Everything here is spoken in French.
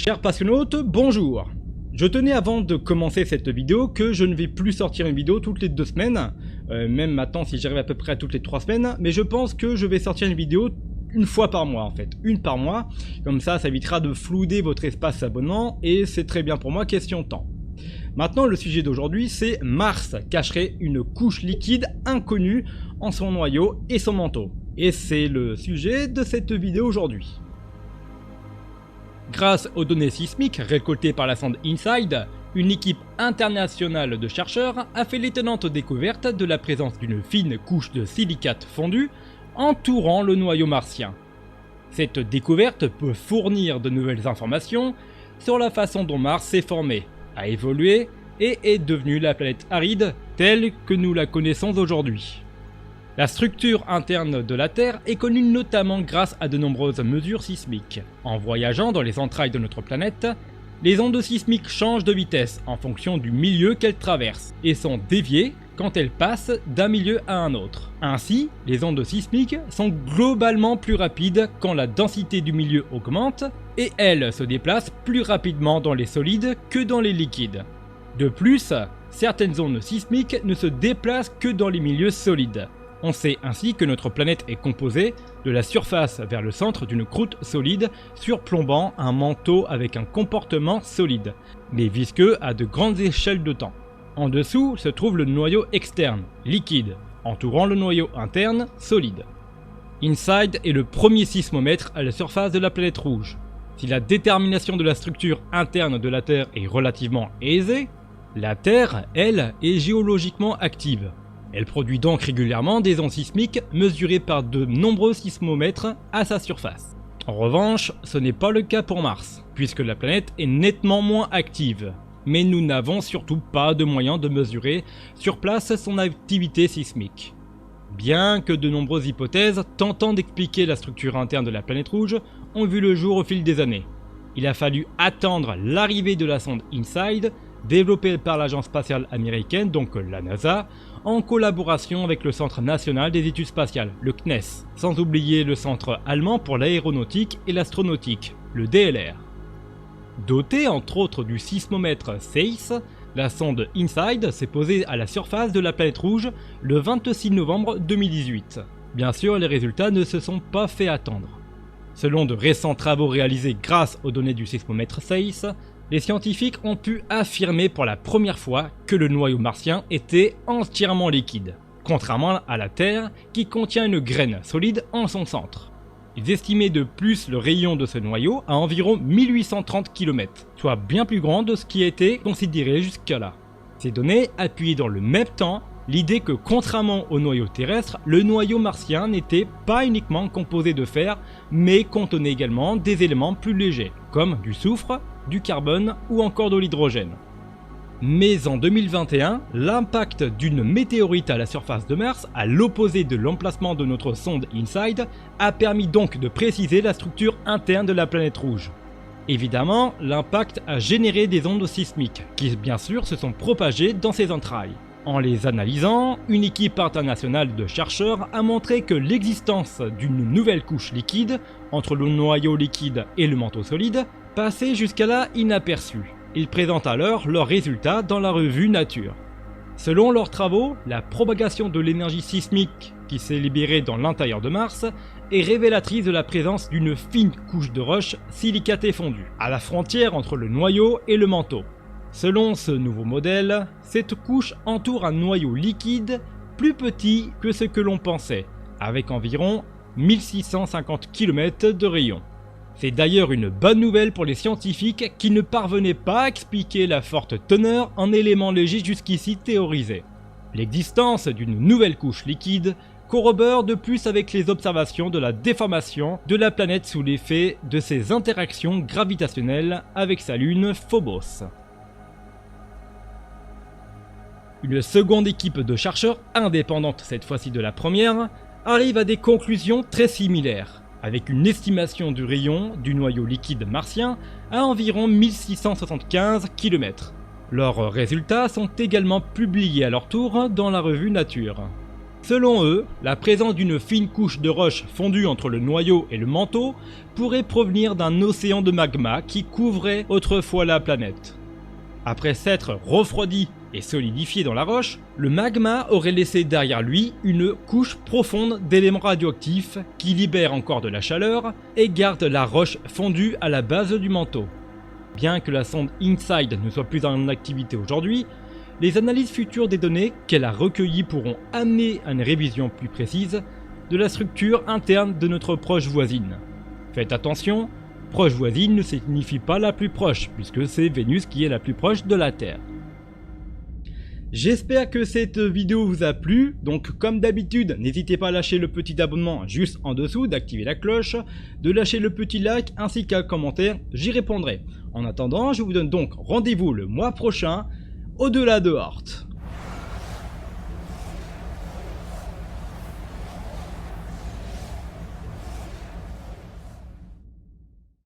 Chers passionnautes, bonjour. Je tenais avant de commencer cette vidéo que je ne vais plus sortir une vidéo toutes les 2 semaines, même maintenant si j'arrive à peu près à toutes les 3 semaines, mais je pense que je vais sortir une vidéo une fois par mois en fait, une par mois, comme ça évitera de flouder votre espace abonnement et c'est très bien pour moi, question de temps. Maintenant le sujet d'aujourd'hui c'est Mars cacherait une couche liquide inconnue en son noyau et son manteau. Et c'est le sujet de cette vidéo aujourd'hui. Grâce aux données sismiques récoltées par la sonde InSight, une équipe internationale de chercheurs a fait l'étonnante découverte de la présence d'une fine couche de silicate fondu entourant le noyau martien. Cette découverte peut fournir de nouvelles informations sur la façon dont Mars s'est formé, a évolué et est devenue la planète aride telle que nous la connaissons aujourd'hui. La structure interne de la Terre est connue notamment grâce à de nombreuses mesures sismiques. En voyageant dans les entrailles de notre planète, les ondes sismiques changent de vitesse en fonction du milieu qu'elles traversent et sont déviées quand elles passent d'un milieu à un autre. Ainsi, les ondes sismiques sont globalement plus rapides quand la densité du milieu augmente et elles se déplacent plus rapidement dans les solides que dans les liquides. De plus, certaines ondes sismiques ne se déplacent que dans les milieux solides. On sait ainsi que notre planète est composée de la surface vers le centre d'une croûte solide surplombant un manteau avec un comportement solide, mais visqueux à de grandes échelles de temps. En dessous se trouve le noyau externe, liquide, entourant le noyau interne, solide. InSight est le premier sismomètre à la surface de la planète rouge. Si la détermination de la structure interne de la Terre est relativement aisée, la Terre, elle, est géologiquement active. Elle produit donc régulièrement des ondes sismiques mesurées par de nombreux sismomètres à sa surface. En revanche, ce n'est pas le cas pour Mars, puisque la planète est nettement moins active. Mais nous n'avons surtout pas de moyens de mesurer sur place son activité sismique. Bien que de nombreuses hypothèses tentant d'expliquer la structure interne de la planète rouge ont vu le jour au fil des années. Il a fallu attendre l'arrivée de la sonde InSight, développée par l'agence spatiale américaine, donc la NASA, en collaboration avec le Centre national des études spatiales, le CNES, sans oublier le Centre allemand pour l'aéronautique et l'astronautique, le DLR. Dotée entre autres du sismomètre SEIS, la sonde InSight s'est posée à la surface de la planète rouge le 26 novembre 2018. Bien sûr, les résultats ne se sont pas fait attendre. Selon de récents travaux réalisés grâce aux données du sismomètre SEIS, les scientifiques ont pu affirmer pour la première fois que le noyau martien était entièrement liquide, contrairement à la Terre qui contient une graine solide en son centre. Ils estimaient de plus le rayon de ce noyau à environ 1830 km, soit bien plus grand de ce qui a été considéré jusqu'à-là. Ces données appuyaient dans le même temps l'idée que contrairement au noyau terrestre, le noyau martien n'était pas uniquement composé de fer, mais contenait également des éléments plus légers, comme du soufre, du carbone ou encore de l'hydrogène. Mais en 2021, l'impact d'une météorite à la surface de Mars, à l'opposé de l'emplacement de notre sonde InSight, a permis donc de préciser la structure interne de la planète rouge. Évidemment, l'impact a généré des ondes sismiques, qui bien sûr se sont propagées dans ses entrailles. En les analysant, une équipe internationale de chercheurs a montré que l'existence d'une nouvelle couche liquide, entre le noyau liquide et le manteau solide, passait jusqu'à là inaperçue. Ils présentent alors leurs résultats dans la revue Nature. Selon leurs travaux, la propagation de l'énergie sismique qui s'est libérée dans l'intérieur de Mars est révélatrice de la présence d'une fine couche de roche silicatée fondue, à la frontière entre le noyau et le manteau. Selon ce nouveau modèle, cette couche entoure un noyau liquide plus petit que ce que l'on pensait, avec environ 1650 km de rayon. C'est d'ailleurs une bonne nouvelle pour les scientifiques qui ne parvenaient pas à expliquer la forte teneur en éléments légers jusqu'ici théorisés. L'existence d'une nouvelle couche liquide corrobore de plus avec les observations de la déformation de la planète sous l'effet de ses interactions gravitationnelles avec sa lune Phobos. Une seconde équipe de chercheurs, indépendante cette fois-ci de la première, arrive à des conclusions très similaires, avec une estimation du rayon du noyau liquide martien à environ 1675 km. Leurs résultats sont également publiés à leur tour dans la revue Nature. Selon eux, la présence d'une fine couche de roche fondue entre le noyau et le manteau pourrait provenir d'un océan de magma qui couvrait autrefois la planète. Après s'être refroidi et solidifié dans la roche, le magma aurait laissé derrière lui une couche profonde d'éléments radioactifs qui libèrent encore de la chaleur et gardent la roche fondue à la base du manteau. Bien que la sonde InSight ne soit plus en activité aujourd'hui, les analyses futures des données qu'elle a recueillies pourront amener à une révision plus précise de la structure interne de notre proche voisine. Faites attention, proche voisine ne signifie pas la plus proche, puisque c'est Vénus qui est la plus proche de la Terre. J'espère que cette vidéo vous a plu, donc comme d'habitude, n'hésitez pas à lâcher le petit abonnement juste en dessous, d'activer la cloche, de lâcher le petit like ainsi qu'un commentaire, j'y répondrai. En attendant, je vous donne donc rendez-vous le mois prochain, au-delà de Oort.